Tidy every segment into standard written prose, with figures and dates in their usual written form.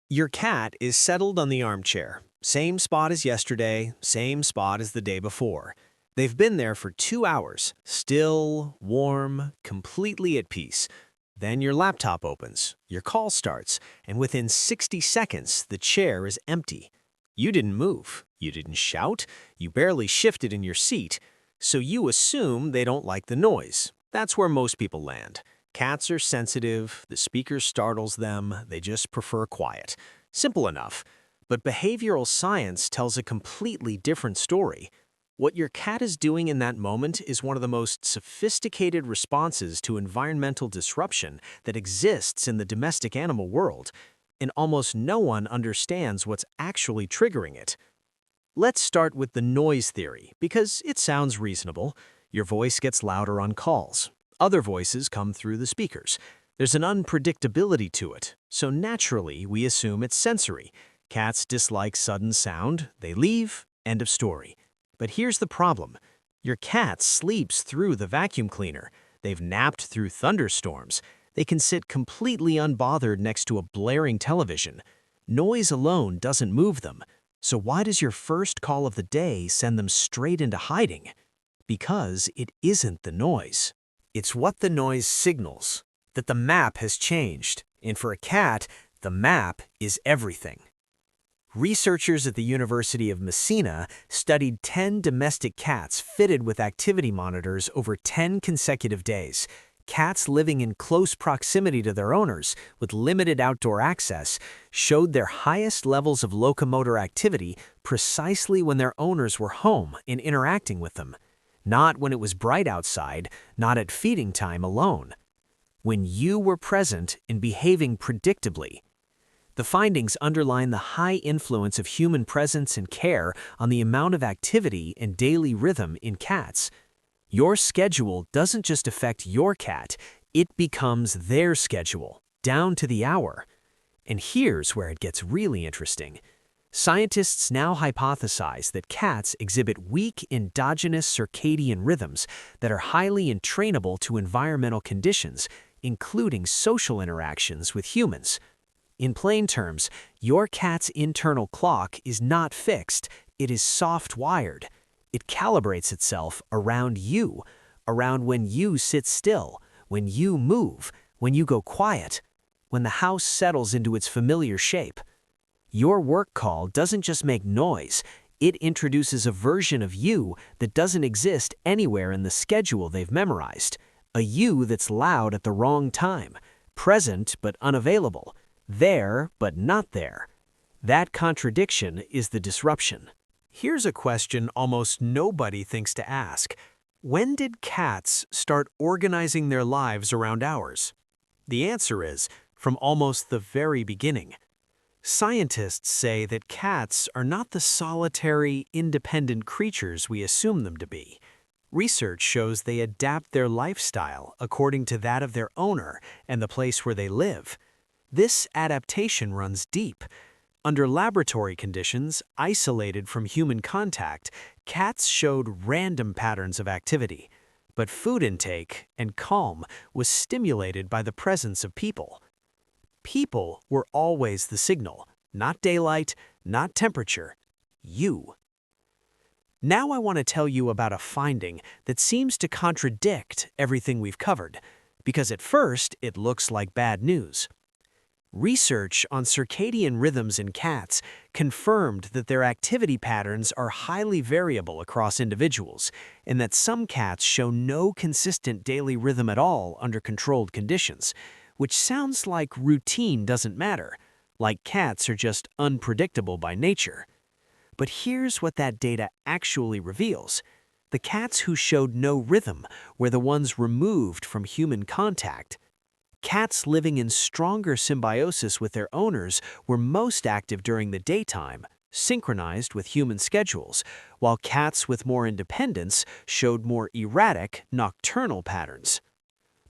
Your cat is settled on the armchair. Same spot as yesterday, same spot as the day before. They've been there for 2 hours, still, warm, completely at peace. Then your laptop opens, your call starts, and within 60 seconds, the chair is empty. You didn't move, you didn't shout, you barely shifted in your seat, so you assume they don't like the noise. That's where most people land. Cats are sensitive, the speaker startles them, they just prefer quiet. Simple enough. But behavioral science tells a completely different story. What your cat is doing in that moment is one of the most sophisticated responses to environmental disruption that exists in the domestic animal world, and almost no one understands what's actually triggering it. Let's start with the noise theory, because it sounds reasonable. Your voice gets louder on calls. Other voices come through the speakers. There's an unpredictability to it, so naturally we assume it's sensory. Cats dislike sudden sound, they leave, end of story. But here's the problem. Your cat sleeps through the vacuum cleaner. They've napped through thunderstorms. They can sit completely unbothered next to a blaring television. Noise alone doesn't move them. So why does your first call of the day send them straight into hiding? Because it isn't the noise. It's what the noise signals, that the map has changed, and for a cat, the map is everything. Researchers at the University of Messina studied 10 domestic cats fitted with activity monitors over 10 consecutive days. Cats living in close proximity to their owners, with limited outdoor access, showed their highest levels of locomotor activity precisely when their owners were home and interacting with them. Not when it was bright outside, not at feeding time alone. When you were present and behaving predictably. The findings underline the high influence of human presence and care on the amount of activity and daily rhythm in cats. Your schedule doesn't just affect your cat, it becomes their schedule, down to the hour. And here's where it gets really interesting. Scientists now hypothesize that cats exhibit weak endogenous circadian rhythms that are highly entrainable to environmental conditions, including social interactions with humans. In plain terms, your cat's internal clock is not fixed, it is soft-wired. It calibrates itself around you, around when you sit still, when you move, when you go quiet, when the house settles into its familiar shape. Your work call doesn't just make noise, it introduces a version of you that doesn't exist anywhere in the schedule they've memorized. A you that's loud at the wrong time, present but unavailable, there but not there. That contradiction is the disruption. Here's a question almost nobody thinks to ask. When did cats start organizing their lives around ours? The answer is, from almost the very beginning. Scientists say that cats are not the solitary, independent creatures we assume them to be. Research shows they adapt their lifestyle according to that of their owner and the place where they live. This adaptation runs deep. Under laboratory conditions, isolated from human contact, cats showed random patterns of activity. But food intake and calm was stimulated by the presence of people. People were always the signal, not daylight, not temperature, you. Now I want to tell you about a finding that seems to contradict everything we've covered, because at first it looks like bad news. Research on circadian rhythms in cats confirmed that their activity patterns are highly variable across individuals, and that some cats show no consistent daily rhythm at all under controlled conditions, which sounds like routine doesn't matter, like cats are just unpredictable by nature. But here's what that data actually reveals. The cats who showed no rhythm were the ones removed from human contact. Cats living in stronger symbiosis with their owners were most active during the daytime, synchronized with human schedules, while cats with more independence showed more erratic, nocturnal patterns.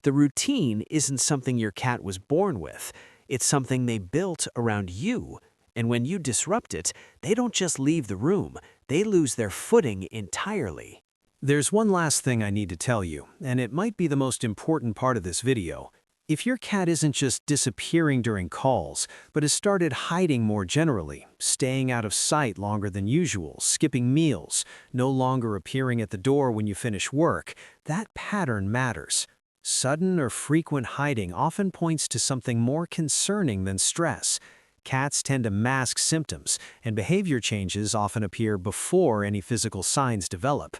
The routine isn't something your cat was born with, it's something they built around you, and when you disrupt it, they don't just leave the room, they lose their footing entirely. There's one last thing I need to tell you, and it might be the most important part of this video. If your cat isn't just disappearing during calls, but has started hiding more generally, staying out of sight longer than usual, skipping meals, no longer appearing at the door when you finish work, that pattern matters. Sudden or frequent hiding often points to something more concerning than stress. Cats tend to mask symptoms, and behavior changes often appear before any physical signs develop.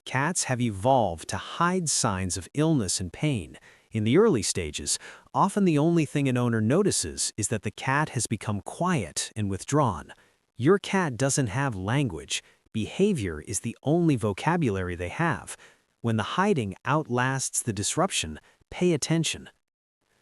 Cats have evolved to hide signs of illness and pain. In the early stages, often the only thing an owner notices is that the cat has become quiet and withdrawn. Your cat doesn't have language. Behavior is the only vocabulary they have. When the hiding outlasts the disruption, pay attention.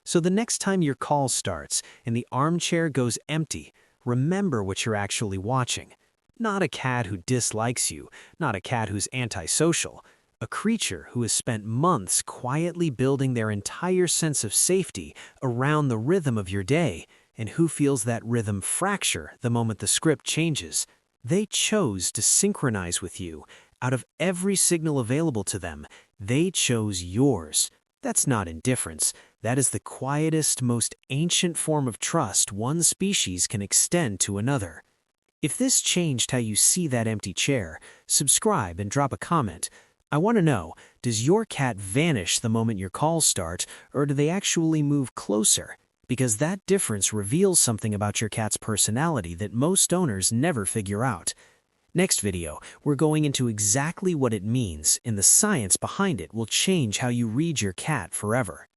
So the next time your call starts and the armchair goes empty, remember what you're actually watching. Not a cat who dislikes you, not a cat who's antisocial. A creature who has spent months quietly building their entire sense of safety around the rhythm of your day, and who feels that rhythm fracture the moment the script changes. They chose to synchronize with you. Out of every signal available to them, they chose yours. That's not indifference. That is the quietest, most ancient form of trust one species can extend to another. If this changed how you see that empty chair, subscribe and drop a comment. I want to know, does your cat vanish the moment your calls start, or do they actually move closer? Because that difference reveals something about your cat's personality that most owners never figure out. Next video, we're going into exactly what it means, and the science behind it will change how you read your cat forever.